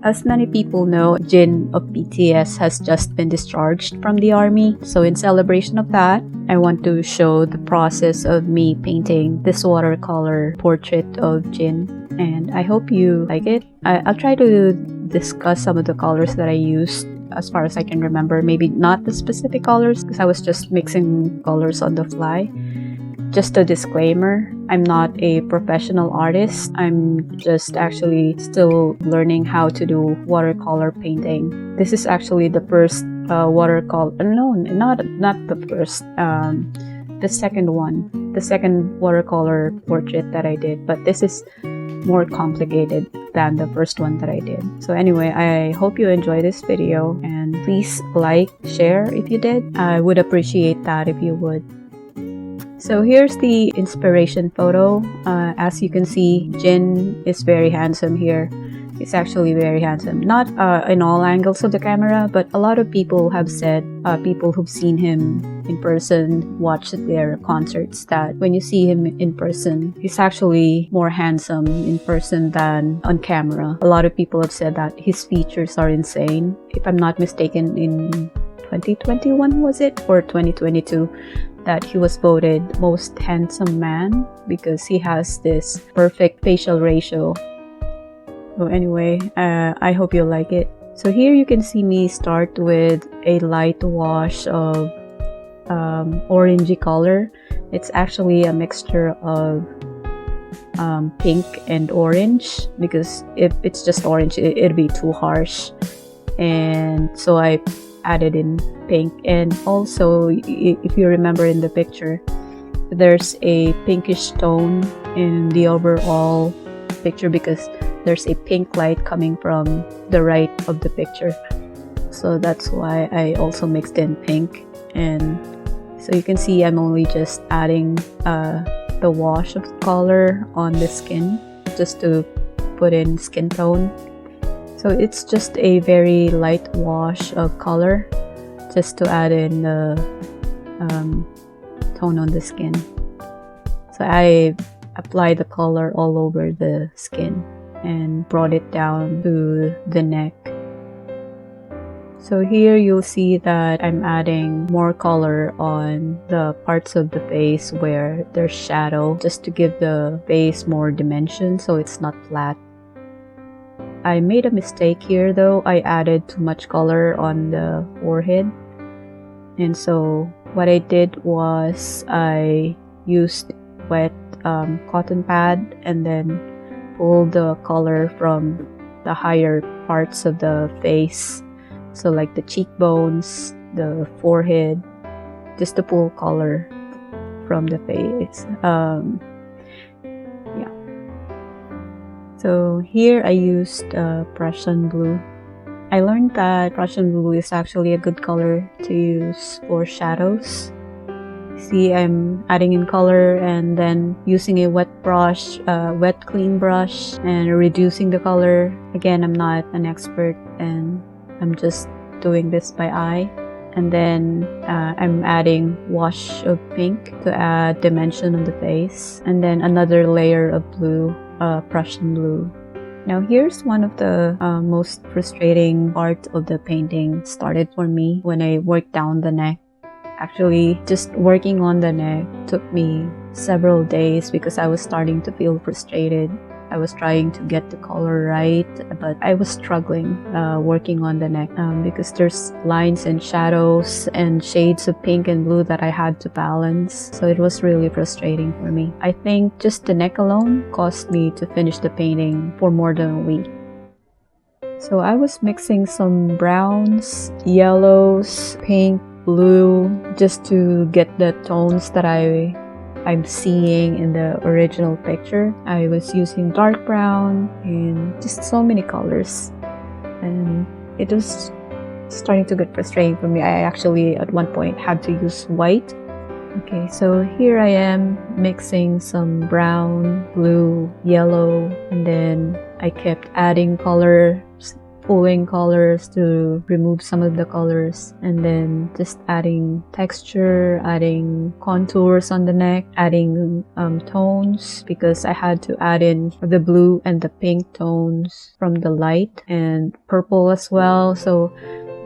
As many people know, Jin of BTS has just been discharged from the army. So in celebration of that, I want to show the process of me painting this watercolor portrait of Jin. And I hope you like it. I'll try to discuss some of the colors that I used as far as I can remember. Maybe not the specific colors because I was just mixing colors on the fly. Just a disclaimer, I'm not a professional artist. I'm just actually still learning how to do watercolor painting. This is actually the first watercolor, no, not the first, the second watercolor portrait that I did, but this is more complicated than the first one that I did. So anyway, I hope you enjoy this video, and please like, share if you did. I would appreciate that if you would. So here's the inspiration photo. As you can see, Jin is very handsome here. He's actually very handsome. Not in all angles of the camera, but a lot of people have said, people who've seen him in person, watched their concerts, that when you see him in person, he's actually more handsome in person than on camera. A lot of people have said that his features are insane. If I'm not mistaken, in 2021 was it? Or 2022? That he was voted most handsome man because he has this perfect facial ratio. So anyway, I hope you like it. So here you can see me start with a light wash of orangey color. It's actually a mixture of pink and orange, because if it's just orange, it'd be too harsh. And so I added in pink. And also, if you remember in the picture, there's a pinkish tone in the overall picture because there's a pink light coming from the right of the picture. So that's why I also mixed in pink. And so you can see I'm only just adding the wash of color on the skin just to put in skin tone. So it's just a very light wash of color just to add in the tone on the skin. So I applied the color all over the skin and brought it down to the neck. So here you'll see that I'm adding more color on the parts of the face where there's shadow, just to give the face more dimension so it's not flat. I made a mistake here though. I added too much color on the forehead. And so what I did was I used wet cotton pad and then pulled the color from the higher parts of the face. So like the cheekbones, the forehead, just to pull color from the face. So here I used Prussian blue. I learned that Prussian blue is actually a good color to use for shadows. See, I'm adding in color and then using a wet clean brush and reducing the color. Again, I'm not an expert and I'm just doing this by eye. And then I'm adding wash of pink to add dimension on the face. And then another layer of blue. Prussian blue. Now here's one of the most frustrating part of the painting started for me when I worked down the neck. Actually, just working on the neck took me several days because I was starting to feel frustrated. I was trying to get the color right, but I was struggling working on the neck because there's lines and shadows and shades of pink and blue that I had to balance. So it was really frustrating for me. I think just the neck alone cost me to finish the painting for more than a week. So I was mixing some browns, yellows, pink, blue, just to get the tones that I'm seeing in the original picture. I was using dark brown and just so many colors, and it was starting to get frustrating for me. I actually at one point had to use white. Okay, so here I am mixing some brown, blue, yellow, and then I kept adding color pulling colors to remove some of the colors, and then just adding texture, adding contours on the neck, adding tones, because I had to add in the blue and the pink tones from the light, and purple as well. So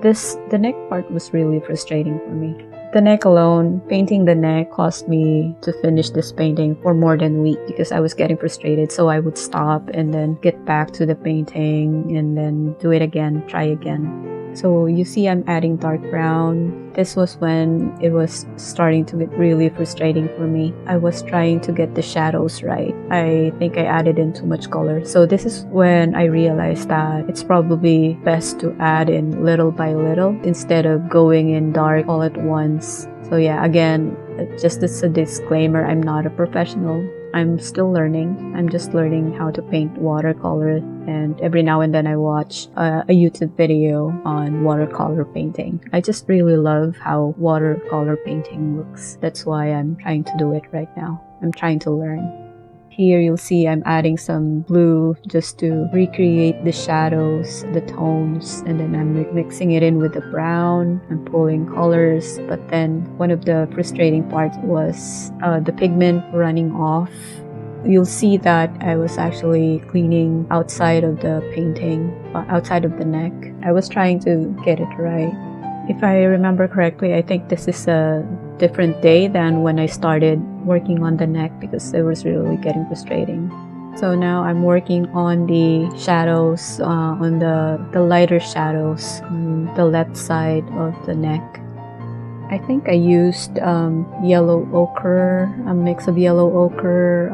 the neck part was really frustrating for me. The neck alone, painting the neck caused me to finish this painting for more than a week because I was getting frustrated. So I would stop and then get back to the painting and then do it again, try again. So you see I'm adding dark brown. This was when it was starting to get really frustrating for me. I was trying to get the shadows right. I think I added in too much color. So this is when I realized that it's probably best to add in little by little instead of going in dark all at once. So yeah, again, just as a disclaimer, I'm not a professional. I'm still learning. I'm just learning how to paint watercolor, and every now and then I watch a YouTube video on watercolor painting. I just really love how watercolor painting looks. That's why I'm trying to do it right now. I'm trying to learn. Here you'll see I'm adding some blue just to recreate the shadows, the tones, and then I'm mixing it in with the brown and pulling colors. But then one of the frustrating parts was the pigment running off. You'll see that I was actually cleaning outside of the painting, outside of the neck. I was trying to get it right. If I remember correctly, I think this is a different day than when I started working on the neck because it was really getting frustrating. So now I'm working on the shadows, on the lighter shadows on the left side of the neck. I think I used yellow ochre, a mix of yellow ochre,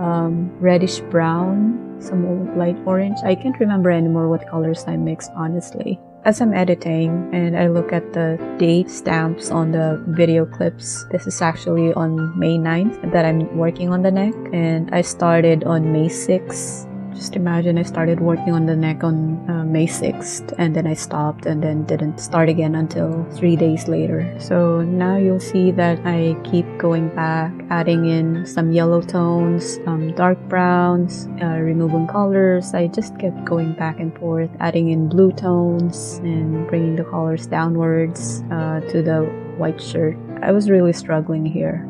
reddish brown, some light orange. I can't remember anymore what colors I mixed, honestly. As I'm editing and I look at the date stamps on the video clips, this is actually on May 9th that I'm working on the neck, and I started on May 6th. Just imagine I started working on the neck on May 6th, and then I stopped and then didn't start again until 3 days later. So now you'll see that I keep going back, adding in some yellow tones, dark browns, removing colors. I just kept going back and forth, adding in blue tones and bringing the colors downwards to the white shirt. I was really struggling here.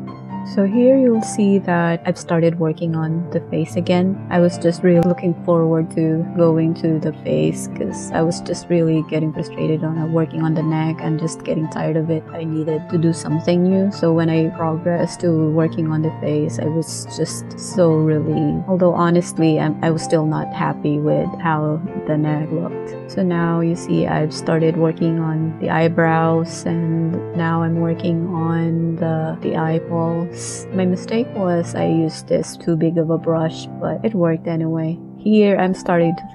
So here you'll see that I've started working on the face again. I was just really looking forward to going to the face because I was just really getting frustrated on working on the neck and just getting tired of it. I needed to do something new. So when I progressed to working on the face, I was just so relieved. Although honestly, I was still not happy with how the neck looked. So now you see I've started working on the eyebrows, and now I'm working on the eyeballs. My mistake was I used this too big of a brush, but it worked anyway. Here I'm starting to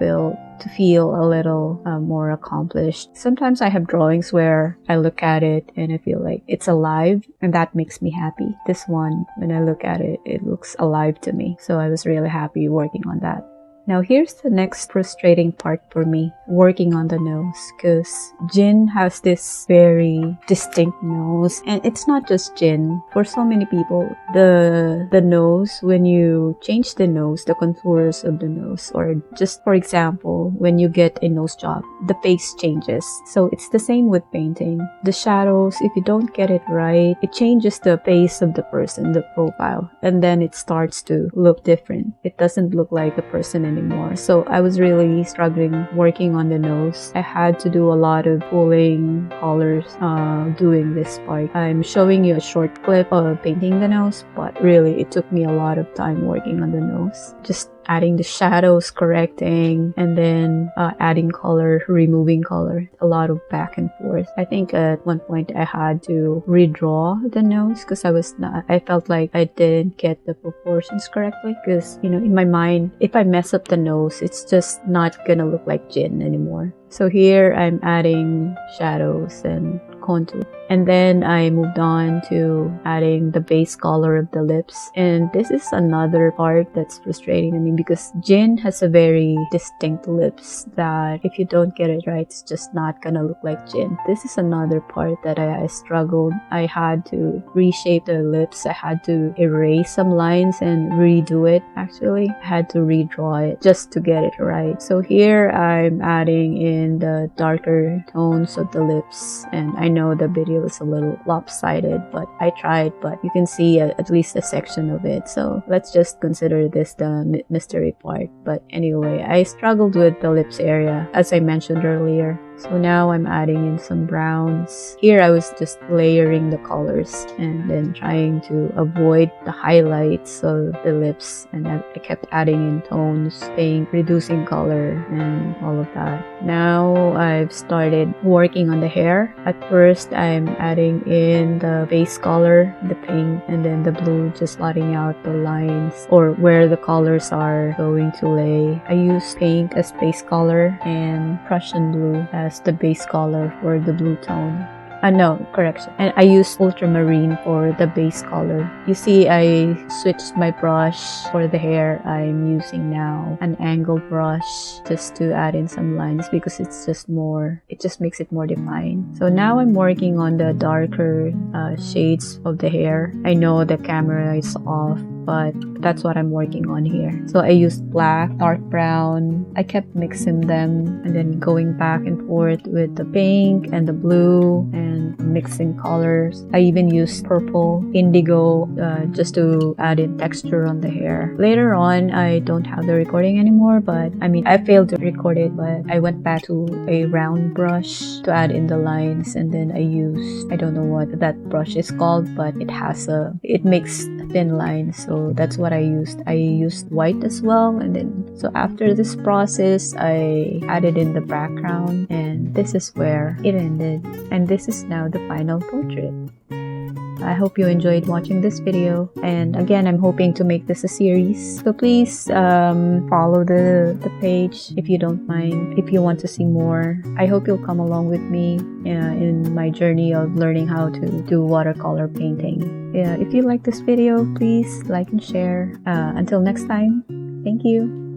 feel a little more accomplished. Sometimes I have drawings where I look at it and I feel like it's alive, and that makes me happy. This one, when I look at it, it looks alive to me. So I was really happy working on that. Now here's the next frustrating part for me, working on the nose, because Jin has this very distinct nose, and it's not just Jin. For so many people, the nose, when you change the nose, the contours of the nose, or just for example, when you get a nose job, the face changes. So it's the same with painting. The shadows, if you don't get it right, it changes the face of the person, the profile, and then it starts to look different. It doesn't look like the person anymore. So I was really struggling working on the nose. I had to do a lot of pulling colors doing this part. I'm showing you a short clip of painting the nose, but really it took me a lot of time working on the nose. Just adding the shadows, correcting, and then adding color, removing color. A lot of back and forth. I think at one point I had to redraw the nose because I felt like I didn't get the proportions correctly, because in my mind, if I mess up the nose, it's just not gonna look like Jin anymore. So here I'm adding shadows and contour. And then I moved on to adding the base color of the lips. And this is another part that's frustrating to me because Jin has a very distinct lips that if you don't get it right, it's just not gonna look like Jin. This is another part that I struggled. I had to reshape the lips. I had to erase some lines and redo it. Actually, I had to redraw it just to get it right. So here I'm adding in the darker tones of the lips, and I know the video is a little lopsided, but I tried. But you can see at least a section of it, so let's just consider this the mystery part. But anyway, I struggled with the lips area as I mentioned earlier. So now I'm adding in some browns. Here I was just layering the colors and then trying to avoid the highlights of the lips, and I kept adding in tones, pink, reducing color, and all of that. Now I've started working on the hair. At first I'm adding in the base color, the pink, and then the blue, just blotting out the lines or where the colors are going to lay. I use pink as base color and Prussian blue as the base color for the blue tone. No, correction. And I use ultramarine for the base color. You see, I switched my brush for the hair. I'm using now an angled brush just to add in some lines because it's just more, it just makes it more defined. So now I'm working on the darker shades of the hair. I know the camera is off, but that's what I'm working on here. So I used black, dark brown. I kept mixing them and then going back and forth with the pink and the blue and mixing colors. I even used purple, indigo, just to add in texture on the hair. Later on, I don't have the recording anymore, but I mean, I failed to record it, but I went back to a round brush to add in the lines, and then I used, I don't know what that brush is called, but it makes thin lines, so that's what I used. I used white as well, and then so after this process, I added in the background, and this is where it ended, and this is now the final portrait. I hope you enjoyed watching this video, and again, I'm hoping to make this a series, so please follow the page if you don't mind, if you want to see more. I hope you'll come along with me in my journey of learning how to do watercolor painting. If you like this video, please like and share. Until next time, thank you.